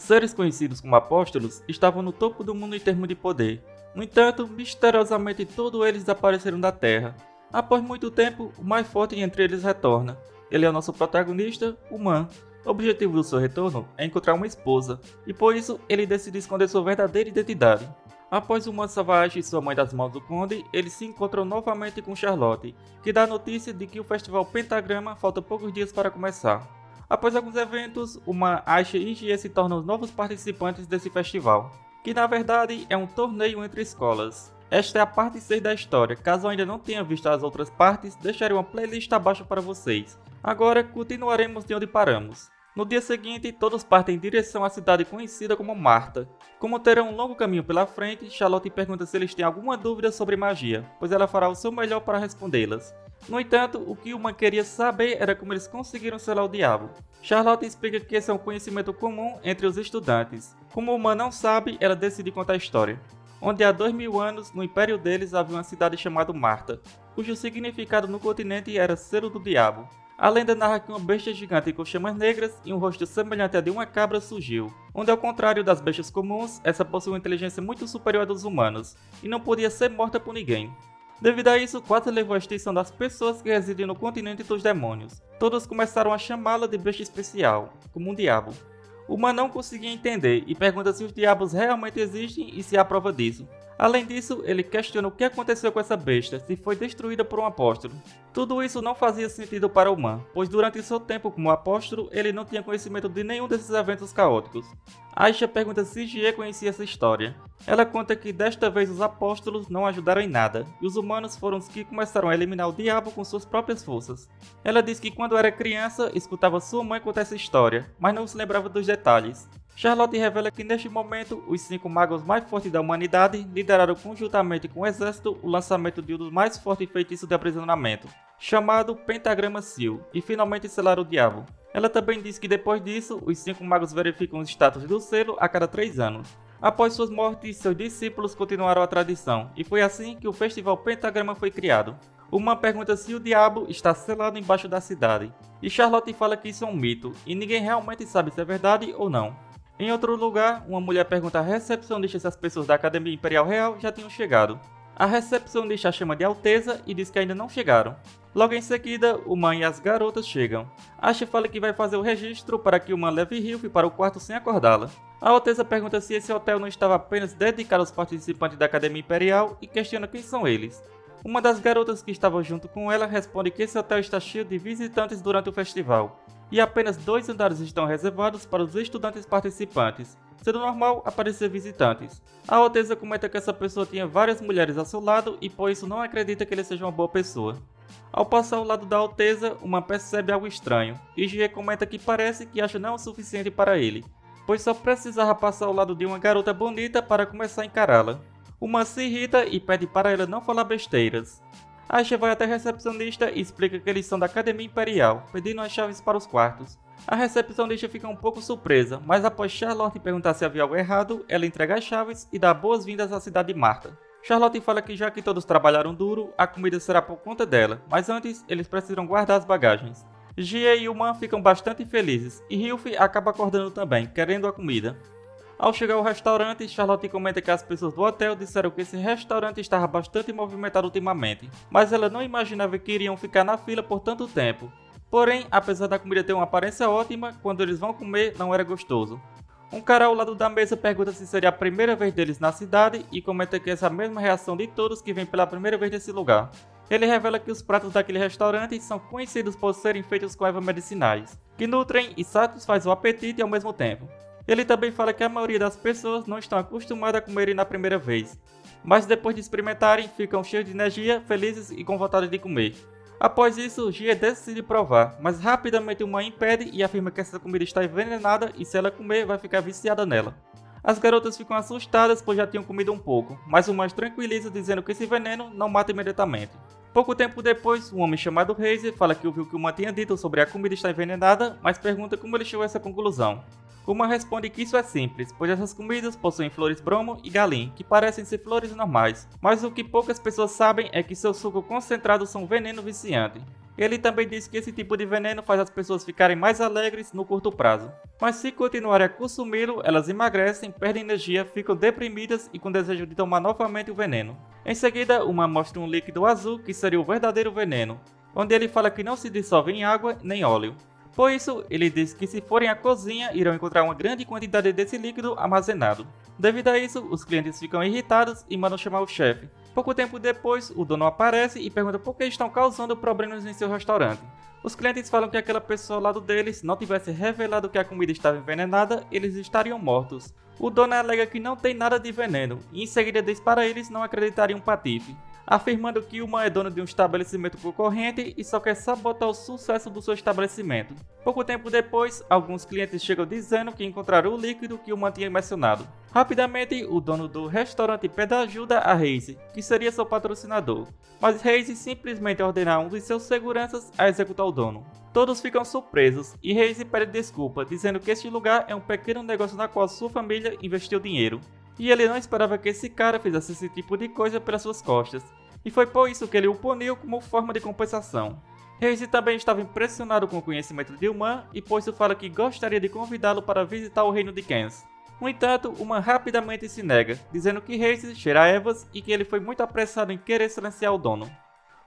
Seres conhecidos como apóstolos estavam no topo do mundo em termos de poder. No entanto, misteriosamente todos eles desapareceram da Terra. Após muito tempo, o mais forte entre eles retorna. Ele é o nosso protagonista, o Man. O objetivo do seu retorno é encontrar uma esposa, e por isso ele decide esconder sua verdadeira identidade. Após o Man salvar Ash e sua mãe das mãos do Conde, eles se encontram novamente com Charlotte, que dá a notícia de que o festival Pentagrama falta poucos dias para começar. Após alguns eventos, o Man, Ash e Jie se tornam os novos participantes desse festival, que na verdade é um torneio entre escolas. Esta é a parte 6 da história. Caso ainda não tenha visto as outras partes, deixarei uma playlist abaixo para vocês. Agora continuaremos de onde paramos. No dia seguinte, todos partem em direção à cidade conhecida como Marta. Como terão um longo caminho pela frente, Charlotte pergunta se eles têm alguma dúvida sobre magia, pois ela fará o seu melhor para respondê-las. No entanto, o que uma queria saber era como eles conseguiram selar o diabo. Charlotte explica que esse é um conhecimento comum entre os estudantes. Como uma não sabe, ela decide contar a história. Onde há 2000 anos, no império deles havia uma cidade chamada Marta, cujo significado no continente era selo do diabo. A lenda narra que uma besta gigante com chamas negras e um rosto semelhante a de uma cabra surgiu, onde ao contrário das bestas comuns, essa possui uma inteligência muito superior à dos humanos, e não podia ser morta por ninguém. Devido a isso, quase levou à extinção das pessoas que residem no continente dos demônios. Todos começaram a chamá-la de besta especial, como um diabo. O Man não conseguia entender e pergunta se os diabos realmente existem e se há prova disso. Além disso, ele questiona o que aconteceu com essa besta, se foi destruída por um apóstolo. Tudo isso não fazia sentido para o Man, pois durante seu tempo como apóstolo, ele não tinha conhecimento de nenhum desses eventos caóticos. Aisha pergunta se Jie conhecia essa história. Ela conta que desta vez os apóstolos não ajudaram em nada, e os humanos foram os que começaram a eliminar o diabo com suas próprias forças. Ela diz que quando era criança, escutava sua mãe contar essa história, mas não se lembrava dos detalhes. Charlotte revela que neste momento, os 5 magos mais fortes da humanidade lideraram conjuntamente com o exército o lançamento de um dos mais fortes feitiços de aprisionamento, chamado Pentagrama Seal, e finalmente selaram o diabo. Ela também diz que depois disso, os 5 magos verificam os status do selo a cada 3 anos. Após suas mortes, seus discípulos continuaram a tradição, e foi assim que o Festival Pentagrama foi criado. O Man pergunta se o diabo está selado embaixo da cidade, e Charlotte fala que isso é um mito, e ninguém realmente sabe se é verdade ou não. Em outro lugar, uma mulher pergunta à recepcionista se as pessoas da Academia Imperial Real já tinham chegado. A recepcionista a chama de Alteza e diz que ainda não chegaram. Logo em seguida, o Man e as garotas chegam. Ashe fala que vai fazer o registro para que o Man leve Hilf para o quarto sem acordá-la. A Alteza pergunta se esse hotel não estava apenas dedicado aos participantes da Academia Imperial e questiona quem são eles. Uma das garotas que estava junto com ela responde que esse hotel está cheio de visitantes durante o festival, e apenas 2 andares estão reservados para os estudantes participantes, sendo normal aparecer visitantes. A Alteza comenta que essa pessoa tinha várias mulheres ao seu lado e por isso não acredita que ele seja uma boa pessoa. Ao passar ao lado da Alteza, uma percebe algo estranho, e Jie comenta que parece que acha não o suficiente para ele, pois só precisava passar ao lado de uma garota bonita para começar a encará-la. O Man se irrita e pede para ela não falar besteiras. Aisha vai até a recepcionista e explica que eles são da Academia Imperial, pedindo as chaves para os quartos. A recepcionista fica um pouco surpresa, mas após Charlotte perguntar se havia algo errado, ela entrega as chaves e dá boas-vindas à cidade de Marta. Charlotte fala que já que todos trabalharam duro, a comida será por conta dela, mas antes eles precisam guardar as bagagens. Jie e o Man ficam bastante felizes, e Hilf acaba acordando também, querendo a comida. Ao chegar ao restaurante, Charlotte comenta que as pessoas do hotel disseram que esse restaurante estava bastante movimentado ultimamente, mas ela não imaginava que iriam ficar na fila por tanto tempo. Porém, apesar da comida ter uma aparência ótima, quando eles vão comer não era gostoso. Um cara ao lado da mesa pergunta se seria a primeira vez deles na cidade e comenta que essa é a mesma reação de todos que vêm pela primeira vez nesse lugar. Ele revela que os pratos daquele restaurante são conhecidos por serem feitos com ervas medicinais, que nutrem e satisfazem o apetite ao mesmo tempo. Ele também fala que a maioria das pessoas não estão acostumadas a comerem na primeira vez, mas depois de experimentarem ficam cheios de energia, felizes e com vontade de comer. Após isso, Jie decide provar, mas rapidamente uma impede e afirma que essa comida está envenenada e se ela comer vai ficar viciada nela. As garotas ficam assustadas pois já tinham comido um pouco, mas o Mais tranquiliza dizendo que esse veneno não mata imediatamente. Pouco tempo depois, um homem chamado Razer fala que ouviu que o Man tinha dito sobre a comida estar envenenada, mas pergunta como ele chegou a essa conclusão. O Man responde que isso é simples, pois essas comidas possuem flores bromo e galim, que parecem ser flores normais, mas o que poucas pessoas sabem é que seu suco concentrado são veneno viciante. Ele também diz que esse tipo de veneno faz as pessoas ficarem mais alegres no curto prazo. Mas se continuarem a consumi-lo, elas emagrecem, perdem energia, ficam deprimidas e com desejo de tomar novamente o veneno. Em seguida, Uma mostra um líquido azul que seria o verdadeiro veneno, onde ele fala que não se dissolve em água nem óleo. Por isso, ele diz que se forem à cozinha, irão encontrar uma grande quantidade desse líquido armazenado. Devido a isso, os clientes ficam irritados e mandam chamar o chefe. Pouco tempo depois, o dono aparece e pergunta por que estão causando problemas em seu restaurante. Os clientes falam que aquela pessoa ao lado deles não tivesse revelado que a comida estava envenenada, eles estariam mortos. O dono alega que não tem nada de veneno e em seguida diz para eles não acreditarem um patife, afirmando que Uma é dono de um estabelecimento concorrente e só quer sabotar o sucesso do seu estabelecimento. Pouco tempo depois, alguns clientes chegam dizendo que encontraram o líquido que Uma tinha mencionado. Rapidamente, o dono do restaurante pede ajuda a Reise, que seria seu patrocinador, mas Reise simplesmente ordena a um dos seus seguranças a executar o dono. Todos ficam surpresos e Reise pede desculpa, dizendo que este lugar é um pequeno negócio na qual sua família investiu dinheiro. E ele não esperava que esse cara fizesse esse tipo de coisa pelas suas costas, e foi por isso que ele o puniu como forma de compensação. Reise também estava impressionado com o conhecimento de Uma e por isso fala que gostaria de convidá-lo para visitar o reino de Kens. No entanto, Uma rapidamente se nega, dizendo que Reise cheira ervas e que ele foi muito apressado em querer silenciar o dono.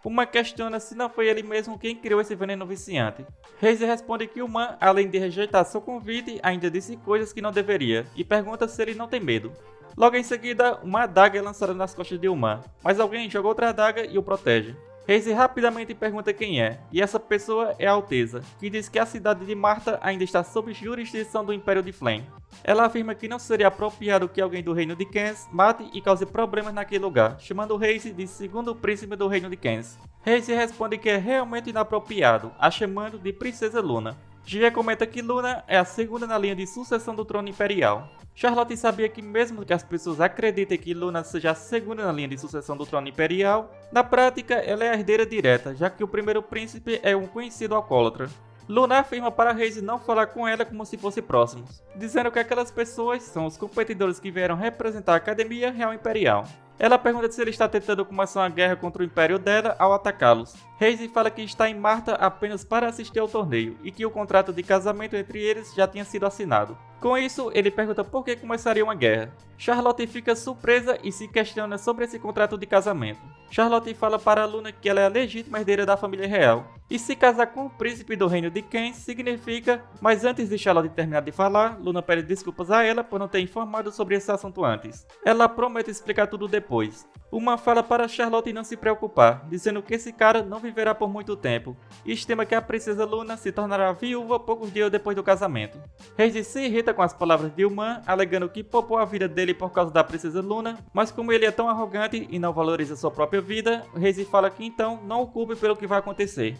Uma questiona se não foi ele mesmo quem criou esse veneno viciante. Reise responde que Uma, além de rejeitar seu convite, ainda disse coisas que não deveria, e pergunta se ele não tem medo. Logo em seguida, uma adaga é lançada nas costas de Uma, mas alguém joga outra adaga e o protege. Reise rapidamente pergunta quem é, e essa pessoa é a Alteza, que diz que a cidade de Marta ainda está sob jurisdição do Império de Flame. Ela afirma que não seria apropriado que alguém do reino de Kens mate e cause problemas naquele lugar, chamando Reise de segundo príncipe do reino de Kens. Reise responde que é realmente inapropriado, a chamando de Princesa Luna. Gia comenta que Luna é a segunda na linha de sucessão do trono imperial. Charlotte sabia que mesmo que as pessoas acreditem que Luna seja a segunda na linha de sucessão do trono imperial, na prática ela é a herdeira direta, já que o primeiro príncipe é um conhecido alcoólatra. Luna afirma para Reise não falar com ela como se fossem próximos, dizendo que aquelas pessoas são os competidores que vieram representar a Academia Real Imperial. Ela pergunta se ele está tentando começar uma guerra contra o império dela ao atacá-los. Reise fala que está em Marta apenas para assistir ao torneio e que o contrato de casamento entre eles já tinha sido assinado. Com isso, ele pergunta por que começaria uma guerra. Charlotte fica surpresa e se questiona sobre esse contrato de casamento. Charlotte fala para Luna que ela é a legítima herdeira da família real, e se casar com o príncipe do reino de Kens significa... Mas antes de Charlotte terminar de falar, Luna pede desculpas a ela por não ter informado sobre esse assunto antes. Ela promete explicar tudo depois. Uma fala para Charlotte não se preocupar, dizendo que esse cara não viverá por muito tempo, e estima que a princesa Luna se tornará viúva poucos dias depois do casamento. Reise se irrita com as palavras de Uma, alegando que poupou a vida dele por causa da princesa Luna, mas como ele é tão arrogante e não valoriza sua própria vida, Reise fala que então não o culpe pelo que vai acontecer.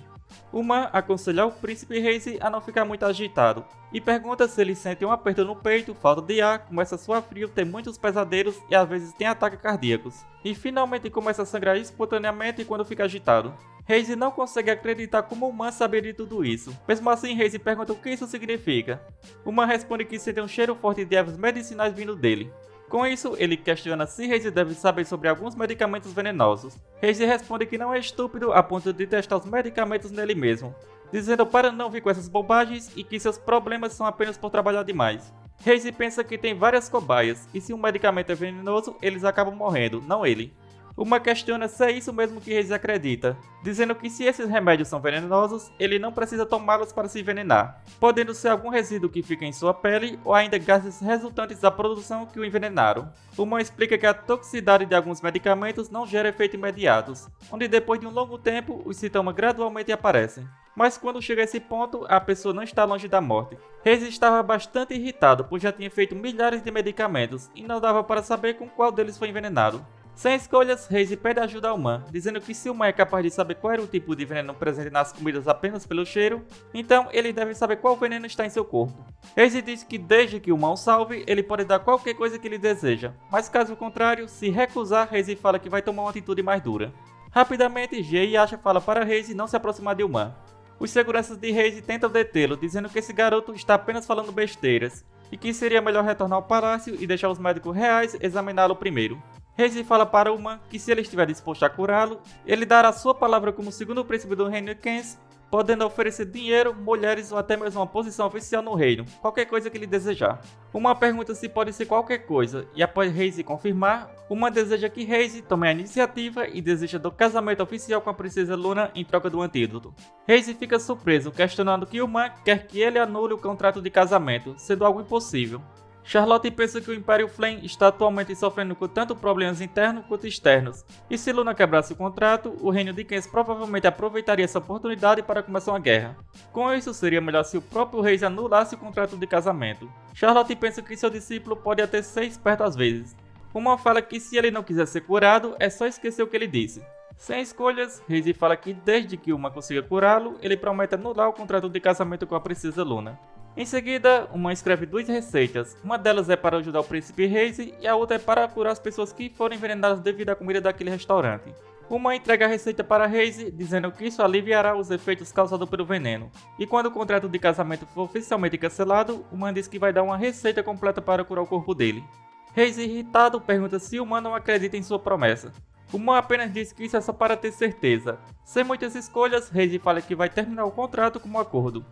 Uma aconselha o príncipe Reise a não ficar muito agitado, e pergunta se ele sente um aperto no peito, falta de ar, começa a suar frio, tem muitos pesadelos e às vezes tem ataques cardíacos, e finalmente começa a sangrar espontaneamente quando fica agitado. Reise não consegue acreditar como Uma sabia de tudo isso. Mesmo assim, Reise pergunta o que isso significa. Uma responde que sente um cheiro forte de ervas medicinais vindo dele. Com isso, ele questiona se Reise deve saber sobre alguns medicamentos venenosos. Reise responde que não é estúpido a ponto de testar os medicamentos nele mesmo, dizendo para não vir com essas bobagens e que seus problemas são apenas por trabalhar demais. Reise pensa que tem várias cobaias, e se um medicamento é venenoso, eles acabam morrendo, não ele. Uma questiona se é isso mesmo que Reise acredita, dizendo que se esses remédios são venenosos, ele não precisa tomá-los para se envenenar, podendo ser algum resíduo que fica em sua pele ou ainda gases resultantes da produção que o envenenaram. Uma explica que a toxicidade de alguns medicamentos não gera efeitos imediatos, onde depois de um longo tempo os sintomas gradualmente aparecem. Mas quando chega a esse ponto, a pessoa não está longe da morte. Reise estava bastante irritado, pois já tinha feito milhares de medicamentos e não dava para saber com qual deles foi envenenado. Sem escolhas, Reise pede ajuda a Uma, dizendo que se Uma é capaz de saber qual era o tipo de veneno presente nas comidas apenas pelo cheiro, então ele deve saber qual veneno está em seu corpo. Reise diz que desde que Uma o salve, ele pode dar qualquer coisa que ele deseja, mas caso contrário, se recusar, Reise fala que vai tomar uma atitude mais dura. Rapidamente, G e Asha fala para Reise não se aproximar de Uma. Os seguranças de Reise tentam detê-lo, dizendo que esse garoto está apenas falando besteiras, e que seria melhor retornar ao palácio e deixar os médicos reais examiná-lo primeiro. Reise fala para Uma que se ele estiver disposto a curá-lo, ele dará sua palavra como segundo príncipe do reino de Kens, podendo oferecer dinheiro, mulheres ou até mesmo uma posição oficial no reino, qualquer coisa que ele desejar. Uma pergunta se pode ser qualquer coisa, e após Reise confirmar, Uma deseja que Reise tome a iniciativa e desista do casamento oficial com a princesa Luna em troca do antídoto. Reise fica surpreso, questionando que Uma quer que ele anule o contrato de casamento, sendo algo impossível. Charlotte pensa que o Império Flame está atualmente sofrendo com tanto problemas internos quanto externos, e se Luna quebrasse o contrato, o reino de Kens provavelmente aproveitaria essa oportunidade para começar uma guerra. Com isso, seria melhor se o próprio rei anulasse o contrato de casamento. Charlotte pensa que seu discípulo pode até ser esperto às vezes. Uma fala que se ele não quiser ser curado, é só esquecer o que ele disse. Sem escolhas, Reise fala que desde que Uma consiga curá-lo, ele promete anular o contrato de casamento com a princesa Luna. Em seguida, Uma escreve 2 receitas, uma delas é para ajudar o príncipe Reise e a outra é para curar as pessoas que foram envenenadas devido à comida daquele restaurante. Uma entrega a receita para Reise, dizendo que isso aliviará os efeitos causados pelo veneno. E quando o contrato de casamento for oficialmente cancelado, Uma diz que vai dar uma receita completa para curar o corpo dele. Reise, irritado, pergunta se Uma não acredita em sua promessa. Uma apenas diz que isso é só para ter certeza. Sem muitas escolhas, Reise fala que vai terminar o contrato como acordo.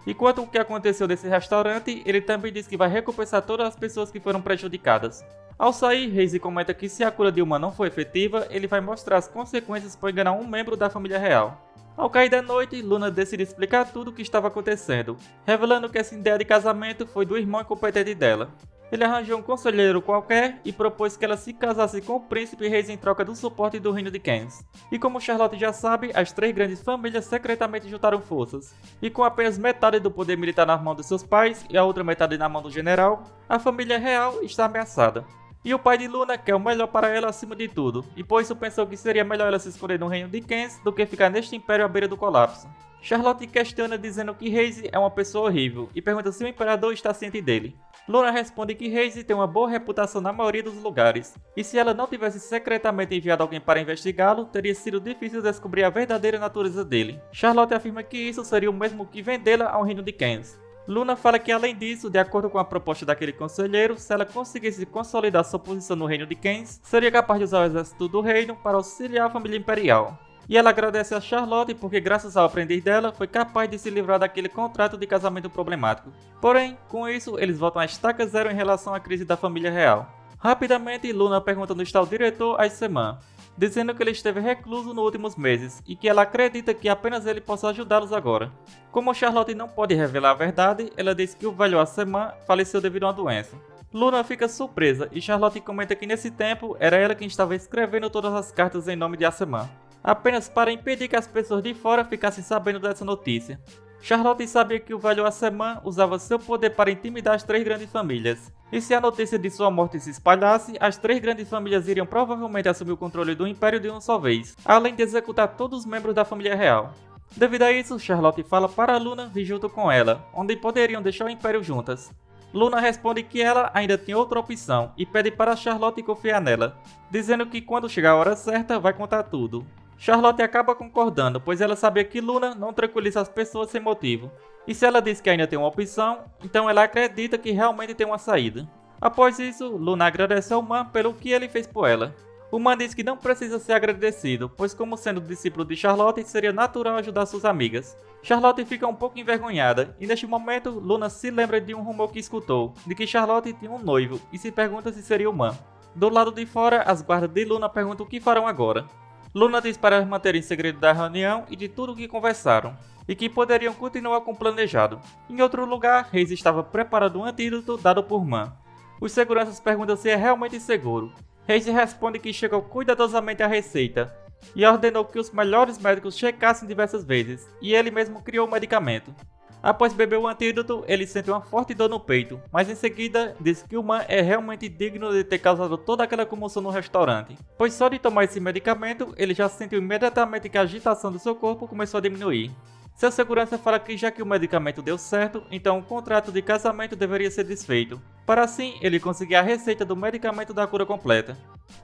E quanto ao que aconteceu desse restaurante, ele também diz que vai recompensar todas as pessoas que foram prejudicadas. Ao sair, Reise comenta que se a cura de Uma não for efetiva, ele vai mostrar as consequências por enganar um membro da família real. Ao cair da noite, Luna decide explicar tudo o que estava acontecendo, revelando que essa ideia de casamento foi do irmão incompetente dela. Ele arranjou um conselheiro qualquer e propôs que ela se casasse com o príncipe Reise em troca do suporte do reino de Kens. E como Charlotte já sabe, as 3 grandes famílias secretamente juntaram forças. E com apenas metade do poder militar na mão de seus pais e a outra metade na mão do general, a família real está ameaçada. E o pai de Luna quer o melhor para ela acima de tudo, e por isso pensou que seria melhor ela se esconder no reino de Kens do que ficar neste império à beira do colapso. Charlotte questiona dizendo que Reise é uma pessoa horrível e pergunta se o imperador está ciente dele. Luna responde que Reise tem uma boa reputação na maioria dos lugares, e se ela não tivesse secretamente enviado alguém para investigá-lo, teria sido difícil descobrir a verdadeira natureza dele. Charlotte afirma que isso seria o mesmo que vendê-la ao reino de Kens. Luna fala que além disso, de acordo com a proposta daquele conselheiro, se ela conseguisse consolidar sua posição no reino de Kens, seria capaz de usar o exército do reino para auxiliar a família imperial. E ela agradece a Charlotte porque graças ao aprendiz dela, foi capaz de se livrar daquele contrato de casamento problemático. Porém, com isso, eles voltam à estaca zero em relação à crise da família real. Rapidamente, Luna pergunta onde está o diretor Aiseman, dizendo que ele esteve recluso nos últimos meses e que ela acredita que apenas ele possa ajudá-los agora. Como Charlotte não pode revelar a verdade, ela diz que o velho Aiseman faleceu devido a uma doença. Luna fica surpresa e Charlotte comenta que nesse tempo era ela quem estava escrevendo todas as cartas em nome de Aiseman, apenas para impedir que as pessoas de fora ficassem sabendo dessa notícia. Charlotte sabia que o velho Aiseman usava seu poder para intimidar as 3 grandes famílias, e se a notícia de sua morte se espalhasse, as 3 grandes famílias iriam provavelmente assumir o controle do império de uma só vez, além de executar todos os membros da família real. Devido a isso, Charlotte fala para Luna vir junto com ela, onde poderiam deixar o império juntas. Luna responde que ela ainda tem outra opção e pede para Charlotte confiar nela, dizendo que quando chegar a hora certa vai contar tudo. Charlotte acaba concordando, pois ela sabia que Luna não tranquiliza as pessoas sem motivo. E se ela diz que ainda tem uma opção, então ela acredita que realmente tem uma saída. Após isso, Luna agradece ao Man pelo que ele fez por ela. O Man diz que não precisa ser agradecido, pois como sendo discípulo de Charlotte, seria natural ajudar suas amigas. Charlotte fica um pouco envergonhada, e neste momento, Luna se lembra de um rumor que escutou, de que Charlotte tinha um noivo, e se pergunta se seria o Man. Do lado de fora, as guardas de Luna perguntam o que farão agora. Luna diz para manterem segredo da reunião e de tudo o que conversaram, e que poderiam continuar com o planejado. Em outro lugar, Reise estava preparando um antídoto dado por Man. Os seguranças perguntam se é realmente seguro. Reise responde que chegou cuidadosamente à receita, e ordenou que os melhores médicos checassem diversas vezes, e ele mesmo criou o medicamento. Após beber o antídoto, ele sente uma forte dor no peito, mas em seguida diz que o Man é realmente digno de ter causado toda aquela comoção no restaurante, pois só de tomar esse medicamento, ele já sentiu imediatamente que a agitação do seu corpo começou a diminuir. Seu segurança fala que já que o medicamento deu certo, então o contrato de casamento deveria ser desfeito, para assim ele conseguir a receita do medicamento da cura completa.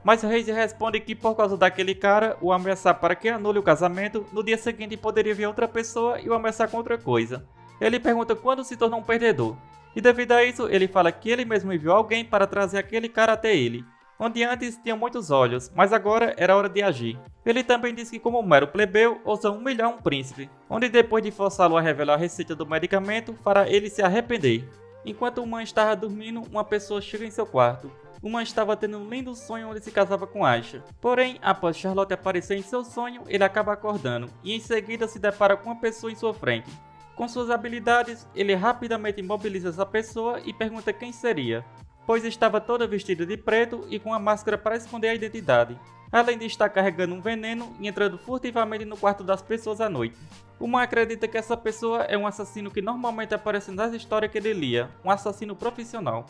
Mas Reise responde que por causa daquele cara o ameaçar para que anule o casamento, no dia seguinte poderia vir outra pessoa e o ameaçar com outra coisa. Ele pergunta quando se tornou um perdedor, e devido a isso ele fala que ele mesmo enviou alguém para trazer aquele cara até ele, onde antes tinham muitos olhos, mas agora era hora de agir. Ele também diz que como mero plebeu, ousa humilhar um príncipe, onde depois de forçá-lo a revelar a receita do medicamento, fará ele se arrepender. Enquanto o Man estava dormindo, uma pessoa chega em seu quarto. O Man estava tendo um lindo sonho onde se casava com Aisha. Porém, após Charlotte aparecer em seu sonho, ele acaba acordando, e em seguida se depara com uma pessoa em sua frente. Com suas habilidades, ele rapidamente imobiliza essa pessoa e pergunta quem seria, pois estava toda vestida de preto e com uma máscara para esconder a identidade, além de estar carregando um veneno e entrando furtivamente no quarto das pessoas à noite. O Man acredita que essa pessoa é um assassino que normalmente aparece nas histórias que ele lia, um assassino profissional.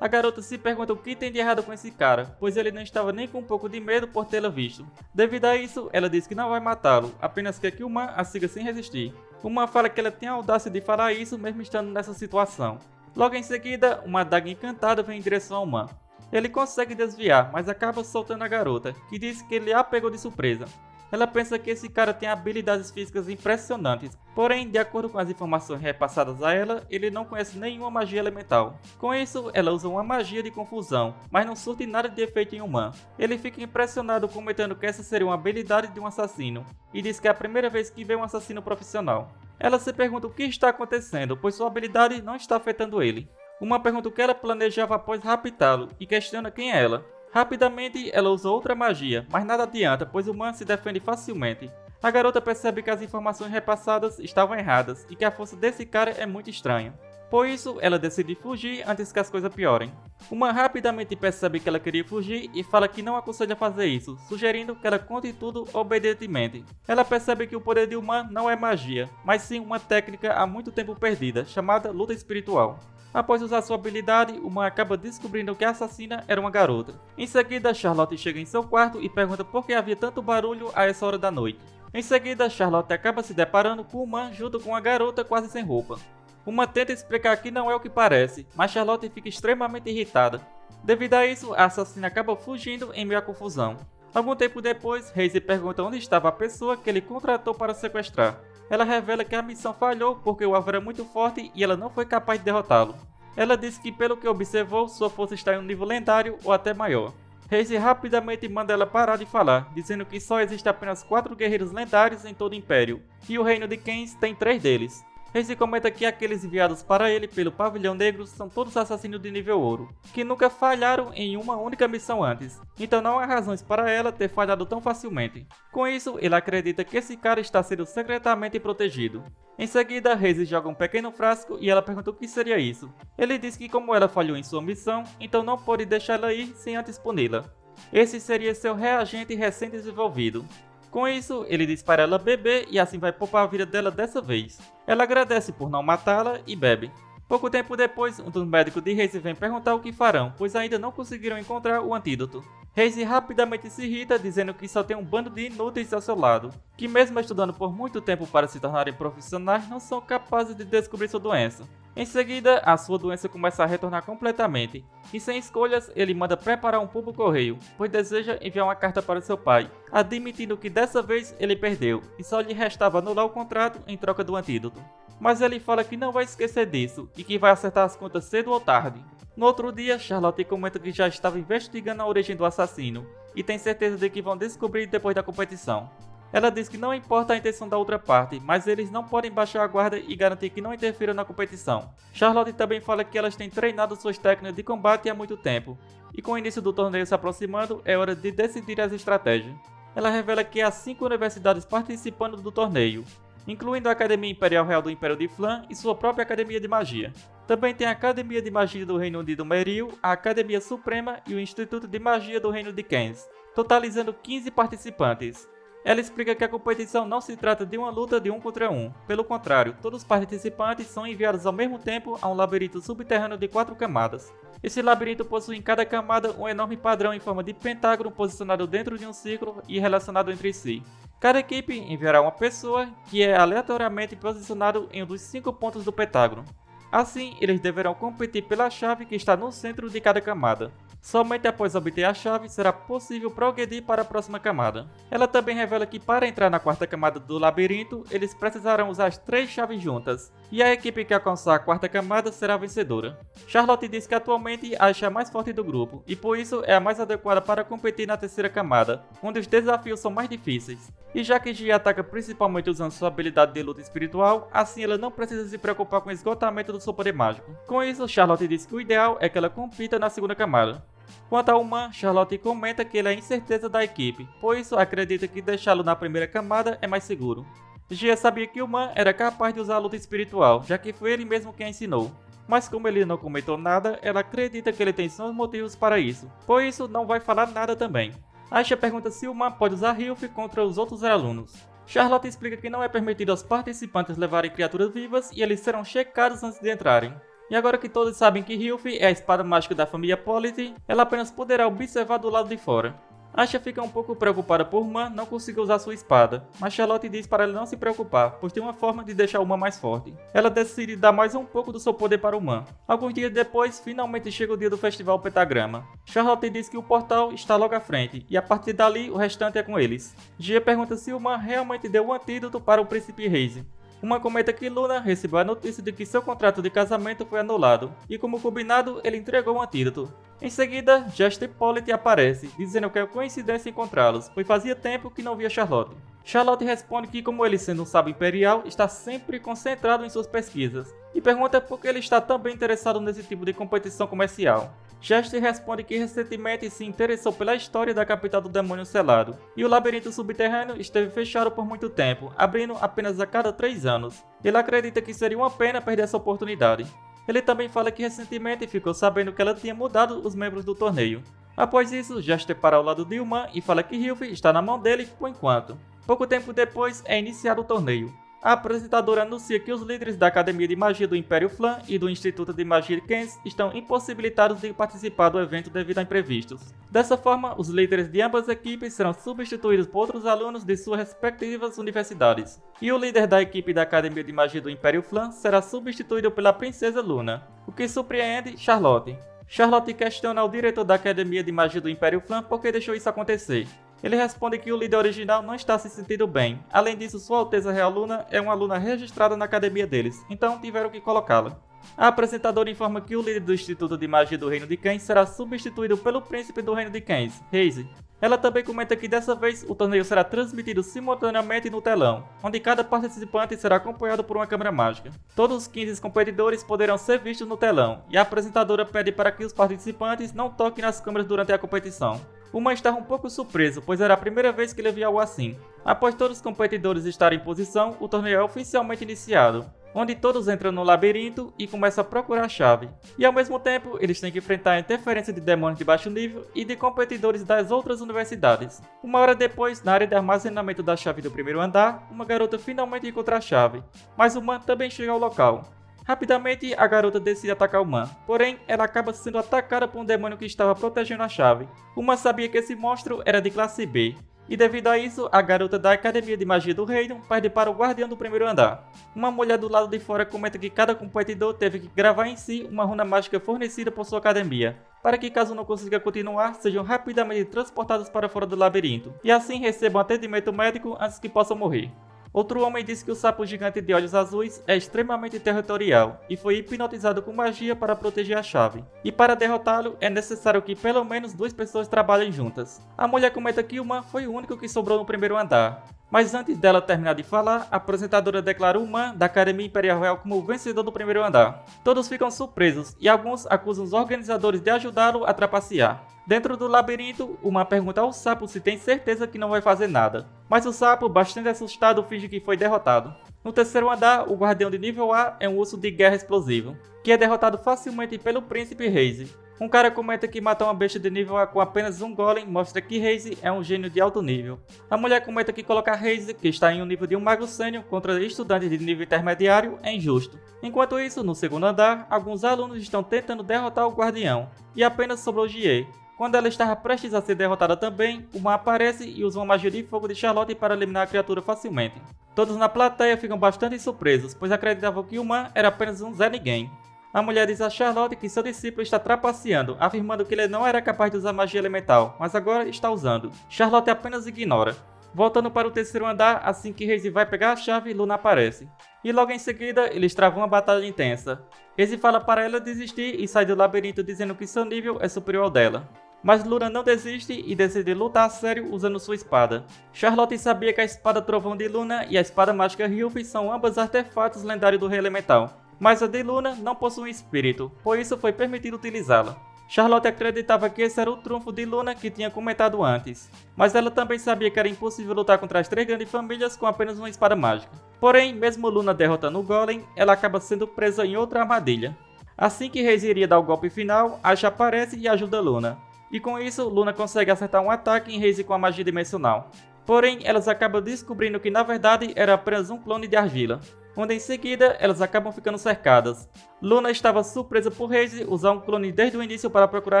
A garota se pergunta o que tem de errado com esse cara, pois ele não estava nem com um pouco de medo por tê-la visto. Devido a isso, ela diz que não vai matá-lo, apenas quer que o Man a siga sem resistir. O Man fala que ela tem a audácia de falar isso mesmo estando nessa situação. Logo em seguida, uma adaga encantada vem em direção ao Man. Ele consegue desviar, mas acaba soltando a garota, que diz que ele a pegou de surpresa. Ela pensa que esse cara tem habilidades físicas impressionantes, porém, de acordo com as informações repassadas a ela, ele não conhece nenhuma magia elemental. Com isso, ela usa uma magia de confusão, mas não surte nada de efeito em humano. Ele fica impressionado comentando que essa seria uma habilidade de um assassino, e diz que é a primeira vez que vê um assassino profissional. Ela se pergunta o que está acontecendo, pois sua habilidade não está afetando ele. Uma pergunta o que ela planejava após raptá-lo, e questiona quem é ela. Rapidamente, ela usa outra magia, mas nada adianta, pois o Man se defende facilmente. A garota percebe que as informações repassadas estavam erradas e que a força desse cara é muito estranha. Por isso, ela decide fugir antes que as coisas piorem. O Man rapidamente percebe que ela queria fugir e fala que não aconselha fazer isso, sugerindo que ela conte tudo obedientemente. Ela percebe que o poder de Man não é magia, mas sim uma técnica há muito tempo perdida, chamada luta espiritual. Após usar sua habilidade, o Man acaba descobrindo que a assassina era uma garota. Em seguida, Charlotte chega em seu quarto e pergunta por que havia tanto barulho a essa hora da noite. Em seguida, Charlotte acaba se deparando com o Man junto com a garota quase sem roupa. O Man tenta explicar que não é o que parece, mas Charlotte fica extremamente irritada. Devido a isso, a assassina acaba fugindo em meio à confusão. Algum tempo depois, Hazy pergunta onde estava a pessoa que ele contratou para sequestrar. Ela revela que a missão falhou porque o alvo era muito forte e ela não foi capaz de derrotá-lo. Ela diz que pelo que observou, sua força está em um nível lendário ou até maior. Hazy rapidamente manda ela parar de falar, dizendo que só existem apenas 4 guerreiros lendários em todo o Império, e o reino de Kens tem 3 deles. Hazy comenta que aqueles enviados para ele pelo Pavilhão Negro são todos assassinos de nível ouro, que nunca falharam em uma única missão antes, então não há razões para ela ter falhado tão facilmente. Com isso, ele acredita que esse cara está sendo secretamente protegido. Em seguida, Hazy joga um pequeno frasco e ela pergunta o que seria isso. Ele diz que como ela falhou em sua missão, então não pode deixá-la ir sem antes puni-la. Esse seria seu reagente recém-desenvolvido. Com isso, ele diz para ela beber e assim vai poupar a vida dela dessa vez. Ela agradece por não matá-la e bebe. Pouco tempo depois, um dos médicos de Hazy vem perguntar o que farão, pois ainda não conseguiram encontrar o antídoto. Hazy rapidamente se irrita, dizendo que só tem um bando de inúteis ao seu lado, que mesmo estudando por muito tempo para se tornarem profissionais, não são capazes de descobrir sua doença. Em seguida, a sua doença começa a retornar completamente, e sem escolhas, ele manda preparar um pombo correio, pois deseja enviar uma carta para seu pai, admitindo que dessa vez ele perdeu, e só lhe restava anular o contrato em troca do antídoto. Mas ele fala que não vai esquecer disso, e que vai acertar as contas cedo ou tarde. No outro dia, Charlotte comenta que já estava investigando a origem do assassino, e tem certeza de que vão descobrir depois da competição. Ela diz que não importa a intenção da outra parte, mas eles não podem baixar a guarda e garantir que não interfiram na competição. Charlotte também fala que elas têm treinado suas técnicas de combate há muito tempo, e com o início do torneio se aproximando, é hora de decidir as estratégias. Ela revela que há 5 universidades participando do torneio, incluindo a Academia Imperial Real do Império de Flan e sua própria Academia de Magia. Também tem a Academia de Magia do Reino de Dumeril, a Academia Suprema e o Instituto de Magia do Reino de Kens, totalizando 15 participantes. Ela explica que a competição não se trata de uma luta de 1 contra 1. Pelo contrário, todos os participantes são enviados ao mesmo tempo a um labirinto subterrâneo de 4 camadas. Esse labirinto possui em cada camada um enorme padrão em forma de pentágono posicionado dentro de um círculo e relacionado entre si. Cada equipe enviará uma pessoa que é aleatoriamente posicionado em um dos 5 pontos do pentágono. Assim, eles deverão competir pela chave que está no centro de cada camada. Somente após obter a chave será possível progredir para a próxima camada. Ela também revela que para entrar na quarta camada do labirinto, eles precisarão usar as 3 chaves juntas, e a equipe que alcançar a quarta camada será a vencedora. Charlotte diz que atualmente acha a mais forte do grupo, e por isso é a mais adequada para competir na terceira camada, onde os desafios são mais difíceis. E já que Ji ataca principalmente usando sua habilidade de luta espiritual, assim ela não precisa se preocupar com o esgotamento do seu poder mágico. Com isso, Charlotte diz que o ideal é que ela compita na segunda camada. Quanto ao Man, Charlotte comenta que ele é a incerteza da equipe, por isso acredita que deixá-lo na primeira camada é mais seguro. Gia sabia que o Man era capaz de usar a luta espiritual, já que foi ele mesmo quem a ensinou. Mas como ele não comentou nada, ela acredita que ele tem seus motivos para isso, por isso não vai falar nada também. Aisha pergunta se o Man pode usar Hilfe contra os outros alunos. Charlotte explica que não é permitido aos participantes levarem criaturas vivas e eles serão checados antes de entrarem. E agora que todos sabem que Hilfe é a espada mágica da família Polity, ela apenas poderá observar do lado de fora. Aisha fica um pouco preocupada por Man não conseguir usar sua espada, mas Charlotte diz para ela não se preocupar, pois tem uma forma de deixar o Man mais forte. Ela decide dar mais um pouco do seu poder para o Man. Alguns dias depois, finalmente chega o dia do Festival Pentagrama. Charlotte diz que o portal está logo à frente, e a partir dali o restante é com eles. Gia pergunta se o Man realmente deu um antídoto para o príncipe Reise. Uma comenta que Luna recebeu a notícia de que seu contrato de casamento foi anulado, e como combinado, ele entregou um antídoto. Em seguida, Jester Polity aparece, dizendo que é coincidência encontrá-los, pois fazia tempo que não via Charlotte. Charlotte responde que, como ele sendo um sábio imperial, está sempre concentrado em suas pesquisas, e pergunta por que ele está também interessado nesse tipo de competição comercial. Jester responde que recentemente se interessou pela história da capital do demônio selado, e o labirinto subterrâneo esteve fechado por muito tempo, abrindo apenas a cada 3 anos. Ele acredita que seria uma pena perder essa oportunidade. Ele também fala que recentemente ficou sabendo que ela tinha mudado os membros do torneio. Após isso, Jester para ao lado de Ilman e fala que Hilfe está na mão dele por enquanto. Pouco tempo depois é iniciado o torneio. A apresentadora anuncia que os líderes da Academia de Magia do Império Flan e do Instituto de Magia de Kens estão impossibilitados de participar do evento devido a imprevistos. Dessa forma, os líderes de ambas equipes serão substituídos por outros alunos de suas respectivas universidades. E o líder da equipe da Academia de Magia do Império Flan será substituído pela Princesa Luna, o que surpreende Charlotte. Charlotte questiona o diretor da Academia de Magia do Império Flan por que deixou isso acontecer. Ele responde que o líder original não está se sentindo bem. Além disso, Sua Alteza Real Luna é uma aluna registrada na academia deles, então tiveram que colocá-la. A apresentadora informa que o líder do Instituto de Magia do Reino de Kens será substituído pelo príncipe do Reino de Kens, Reise. Ela também comenta que dessa vez o torneio será transmitido simultaneamente no telão, onde cada participante será acompanhado por uma câmera mágica. Todos os 15 competidores poderão ser vistos no telão, e a apresentadora pede para que os participantes não toquem nas câmeras durante a competição. O Man estava um pouco surpreso, pois era a primeira vez que ele via algo assim. Após todos os competidores estarem em posição, o torneio é oficialmente iniciado, onde todos entram no labirinto e começam a procurar a chave. E ao mesmo tempo, eles têm que enfrentar a interferência de demônios de baixo nível e de competidores das outras universidades. Uma hora depois, na área de armazenamento da chave do primeiro andar, uma garota finalmente encontra a chave, mas o Man também chega ao local. Rapidamente, a garota decide atacar o Man, porém, ela acaba sendo atacada por um demônio que estava protegendo a chave. O Man sabia que esse monstro era de classe B, e devido a isso, a garota da Academia de Magia do Reino perde para o guardião do primeiro andar. Uma mulher do lado de fora comenta que cada competidor teve que gravar em si uma runa mágica fornecida por sua academia, para que caso não consiga continuar, sejam rapidamente transportados para fora do labirinto, e assim recebam atendimento médico antes que possam morrer. Outro homem disse que o sapo gigante de olhos azuis é extremamente territorial e foi hipnotizado com magia para proteger a chave. E para derrotá-lo, é necessário que pelo menos 2 pessoas trabalhem juntas. A mulher comenta que o Man foi o único que sobrou no primeiro andar. Mas antes dela terminar de falar, a apresentadora declara o Man da Academia Imperial Real como o vencedor do primeiro andar. Todos ficam surpresos e alguns acusam os organizadores de ajudá-lo a trapacear. Dentro do labirinto, o Man pergunta ao sapo se tem certeza que não vai fazer nada. Mas o sapo, bastante assustado, finge que foi derrotado. No terceiro andar, o guardião de nível A é um urso de guerra explosivo, que é derrotado facilmente pelo príncipe Reise. Um cara comenta que matar uma besta de nível A com apenas um golem mostra que Reise é um gênio de alto nível. A mulher comenta que colocar Reise, que está em um nível de um mago sênior, contra estudantes de nível intermediário é injusto. Enquanto isso, no segundo andar, alguns alunos estão tentando derrotar o guardião, e apenas sobrou Jie. Quando ela estava prestes a ser derrotada também, o Man aparece e usa uma magia de fogo de Charlotte para eliminar a criatura facilmente. Todos na plateia ficam bastante surpresos, pois acreditavam que o Man era apenas um Zé Ninguém. A mulher diz a Charlotte que seu discípulo está trapaceando, afirmando que ele não era capaz de usar magia elemental, mas agora está usando. Charlotte apenas ignora. Voltando para o terceiro andar, assim que Reise vai pegar a chave, Luna aparece. E logo em seguida, eles travam uma batalha intensa. Reise fala para ela desistir e sai do labirinto dizendo que seu nível é superior ao dela. Mas Luna não desiste e decide lutar a sério usando sua espada. Charlotte sabia que a espada trovão de Luna e a espada mágica Hilfe são ambas artefatos lendários do Rei Elemental. Mas a de Luna não possui um espírito, por isso foi permitido utilizá-la. Charlotte acreditava que esse era o trunfo de Luna que tinha comentado antes, mas ela também sabia que era impossível lutar contra as 3 grandes famílias com apenas uma espada mágica. Porém, mesmo Luna derrotando o Golem, ela acaba sendo presa em outra armadilha. Assim que Reise iria dar o golpe final, Ashe aparece e ajuda Luna. E com isso, Luna consegue acertar um ataque em Reise com a magia dimensional. Porém, elas acabam descobrindo que na verdade era apenas um clone de argila, onde em seguida elas acabam ficando cercadas. Luna estava surpresa por Reise usar um clone desde o início para procurar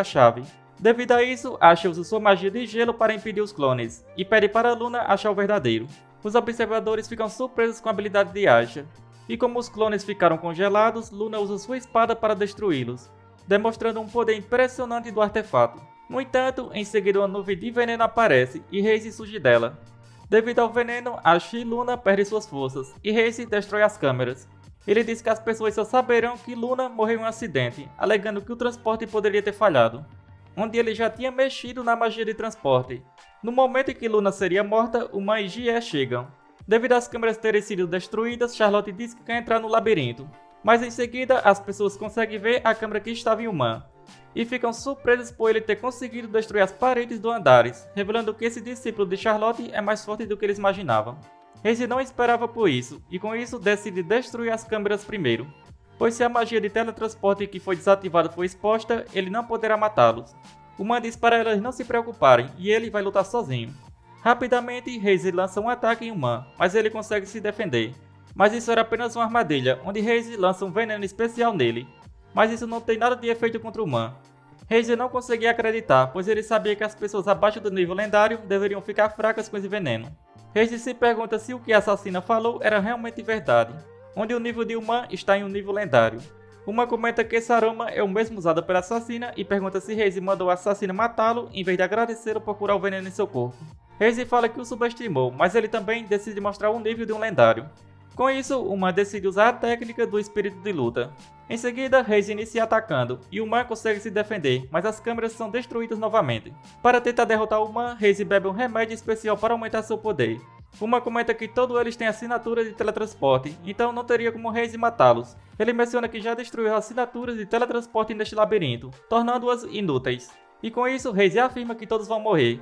a chave. Devido a isso, Ashe usa sua magia de gelo para impedir os clones, e pede para Luna achar o verdadeiro. Os observadores ficam surpresos com a habilidade de Ashe, e como os clones ficaram congelados, Luna usa sua espada para destruí-los, demonstrando um poder impressionante do artefato. No entanto, em seguida uma nuvem de veneno aparece e Reise surge dela. Devido ao veneno, Ashe e Luna perdem suas forças, e Reise destrói as câmeras. Ele diz que as pessoas só saberão que Luna morreu em um acidente, alegando que o transporte poderia ter falhado, onde ele já tinha mexido na magia de transporte. No momento em que Luna seria morta, Uma e Jie chegam. Devido às câmeras terem sido destruídas, Charlotte diz que quer entrar no labirinto, mas em seguida as pessoas conseguem ver a câmera que estava em Uma, e ficam surpresos por ele ter conseguido destruir as paredes do andares, revelando que esse discípulo de Charlotte é mais forte do que eles imaginavam. Reise não esperava por isso, e com isso decide destruir as câmeras primeiro, pois se a magia de teletransporte que foi desativada for exposta, ele não poderá matá-los. Uma diz para elas não se preocuparem, e ele vai lutar sozinho. Rapidamente, Reise lança um ataque em Uma, mas ele consegue se defender. Mas isso era apenas uma armadilha, onde Reise lança um veneno especial nele. Mas isso não tem nada de efeito contra o Uma. Reise não conseguia acreditar, pois ele sabia que as pessoas abaixo do nível lendário deveriam ficar fracas com esse veneno. Reise se pergunta se o que a assassina falou era realmente verdade, onde o nível de Uma está em um nível lendário. Uma comenta que esse aroma é o mesmo usado pela assassina e pergunta se Reise mandou a assassina matá-lo em vez de agradecê-lo por curar o veneno em seu corpo. Reise fala que o subestimou, mas ele também decide mostrar o nível de um lendário. Com isso, Uma decide usar a técnica do espírito de luta. Em seguida, Reise inicia atacando, e Uma consegue se defender, mas as câmeras são destruídas novamente. Para tentar derrotar Uma, Reise bebe um remédio especial para aumentar seu poder. Uma comenta que todos eles têm assinatura de teletransporte, então não teria como Reise matá-los. Ele menciona que já destruiu as assinaturas de teletransporte neste labirinto, tornando-as inúteis. E com isso, Reise afirma que todos vão morrer.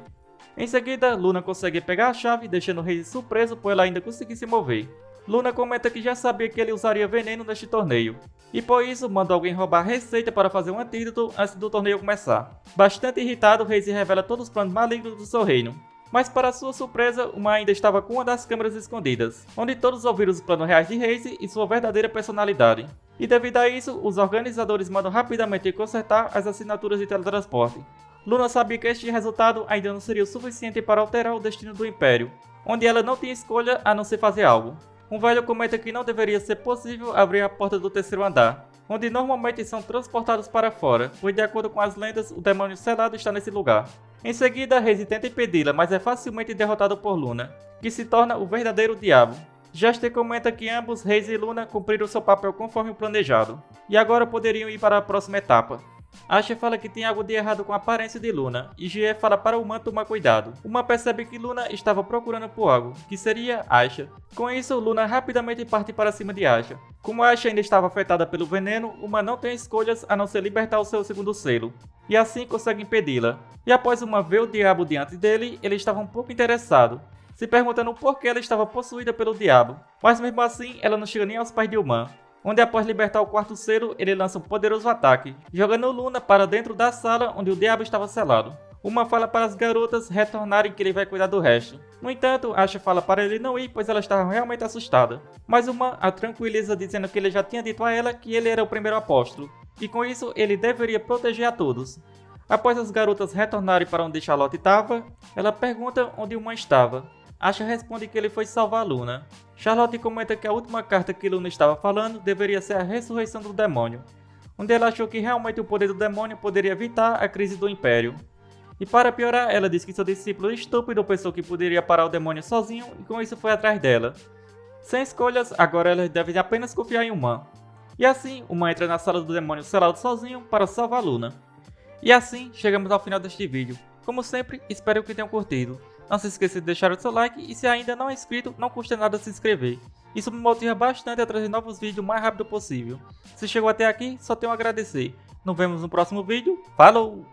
Em seguida, Luna consegue pegar a chave, deixando Reise surpreso por ela ainda conseguir se mover. Luna comenta que já sabia que ele usaria veneno neste torneio, e por isso manda alguém roubar a receita para fazer um antídoto antes do torneio começar. Bastante irritado, Reise revela todos os planos malignos do seu reino. Mas para sua surpresa, Uma ainda estava com uma das câmeras escondidas, onde todos ouviram os planos reais de Reise e sua verdadeira personalidade. E devido a isso, os organizadores mandam rapidamente consertar as assinaturas de teletransporte. Luna sabia que este resultado ainda não seria o suficiente para alterar o destino do Império, onde ela não tinha escolha a não ser fazer algo. Um velho comenta que não deveria ser possível abrir a porta do terceiro andar, onde normalmente são transportados para fora, pois de acordo com as lendas, o demônio selado está nesse lugar. Em seguida, Reise tenta impedi-la, mas é facilmente derrotado por Luna, que se torna o verdadeiro diabo. Jaster comenta que ambos, Reise e Luna, cumpriram seu papel conforme o planejado, e agora poderiam ir para a próxima etapa. Ashe fala que tem algo de errado com a aparência de Luna, e Jie fala para Uma tomar cuidado. Uma percebe que Luna estava procurando por algo, que seria Ashe. Com isso, Luna rapidamente parte para cima de Ashe. Como Ashe ainda estava afetada pelo veneno, Uma não tem escolhas a não ser libertar o seu segundo selo, e assim consegue impedi-la. E após Uma ver o diabo diante dele, ele estava um pouco interessado, se perguntando por que ela estava possuída pelo diabo, mas mesmo assim ela não chega nem aos pés de Uma, onde após libertar o quarto selo, ele lança um poderoso ataque, jogando Luna para dentro da sala onde o diabo estava selado. Uma fala para as garotas retornarem que ele vai cuidar do resto. No entanto, Ashe fala para ele não ir, pois ela estava realmente assustada. Mas Uma a tranquiliza dizendo que ele já tinha dito a ela que ele era o primeiro apóstolo, e com isso ele deveria proteger a todos. Após as garotas retornarem para onde Charlotte estava, ela pergunta onde Uma estava. Ashe responde que ele foi salvar Luna. Charlotte comenta que a última carta que Luna estava falando deveria ser a ressurreição do demônio. onde ela achou que realmente o poder do demônio poderia evitar a crise do Império. E para piorar, ela disse que seu discípulo estúpido pensou que poderia parar o demônio sozinho e com isso foi atrás dela. Sem escolhas, agora elas devem apenas confiar em Uma. E assim, Uma entra na sala do demônio selado sozinho para salvar Luna. E assim, chegamos ao final deste vídeo. Como sempre, espero que tenham curtido. Não se esqueça de deixar o seu like e se ainda não é inscrito, não custa nada se inscrever. Isso me motiva bastante a trazer novos vídeos o mais rápido possível. Se chegou até aqui, só tenho a agradecer. Nos vemos no próximo vídeo. Falou!